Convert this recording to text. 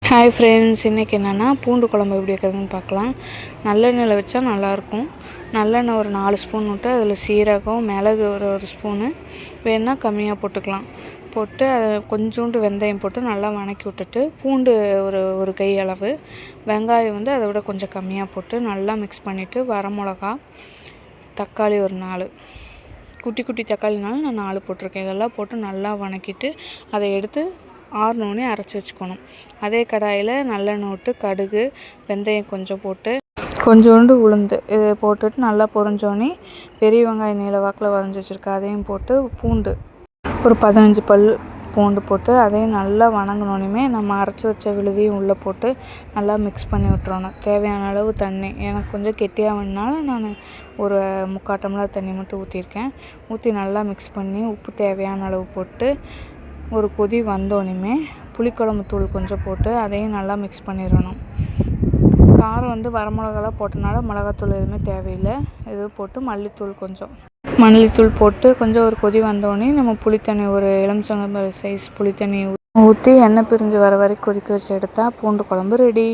Hi friends, இன்றைக்கி என்னென்னா பூண்டு குழம்பு எப்படி வைக்கிறதுன்னு பார்க்கலாம். நல்லெண்ணெயில் வச்சா நல்லாயிருக்கும். நல்லெண்ணெய் ஒரு 4 ஸ்பூன் விட்டு அதில் சீரகம், மிளகு ஒரு ஸ்பூனு, வேணால் கம்மியாக போட்டுக்கலாம். போட்டு அதை கொஞ்சோண்டு வெந்தயம் போட்டு நல்லா வணக்கி விட்டுட்டு, பூண்டு ஒரு கை அளவு, வெங்காயம் அதை விட கொஞ்சம் கம்மியாக போட்டு நல்லா மிக்ஸ் பண்ணிவிட்டு, வரமிளகா, தக்காளி ஒரு 4, குட்டி குட்டி தக்காளினாலும் நான் 4 போட்டிருக்கேன். இதெல்லாம் போட்டு நல்லா வணக்கிட்டு அதை எடுத்து ஆறினோடனே அரைச்சி வச்சுக்கணும். அதே கடாயில் நல்லெண்ணெய் விட்டு கடுகு, வெந்தயம் கொஞ்சம் போட்டு கொஞ்சோண்டு உளுந்து இதை போட்டுட்டு நல்லா பொரிஞ்சோடனே பெரிய வெங்காயம் நீல வாக்கில் வரைஞ்சி வச்சுருக்கேன், அதையும் போட்டு பூண்டு ஒரு 15 பல் பூண்டு போட்டு அதையும் நல்லா வணங்கினோடனே நம்ம அரைச்சி வச்ச விழுதையும் உள்ளே போட்டு நல்லா மிக்ஸ் பண்ணி விட்டுறணும். தேவையான அளவு தண்ணி, எனக்கு கொஞ்சம் கெட்டியாக வேணுனாலும் நான் ஒரு 3/4 டம்ளர் தண்ணி மட்டும் ஊற்றிருக்கேன். ஊற்றி நல்லா மிக்ஸ் பண்ணி உப்பு தேவையான அளவு போட்டு ஒரு கொதி வந்தோடனே புளிக்குழம்பு தூள் கொஞ்சம் போட்டு அதையும் நல்லா மிக்ஸ் பண்ணிடணும். காரம் வரமிளகாலாம் போட்டனால மிளகாத்தூள் எதுவுமே தேவையில்லை. இது போட்டு மல்லித்தூள் போட்டு கொஞ்சம் ஒரு கொதி வந்தோடனே நம்ம புளித்தண்ணி ஒரு எலுமிச்சம்பழம் சைஸ் புளித்தண்ணி ஊற்றி எண்ணெய் பிரிஞ்சு வர வரைக்கும் கொதிக்க வச்சு எடுத்தால் பூண்டு குழம்பு ரெடி.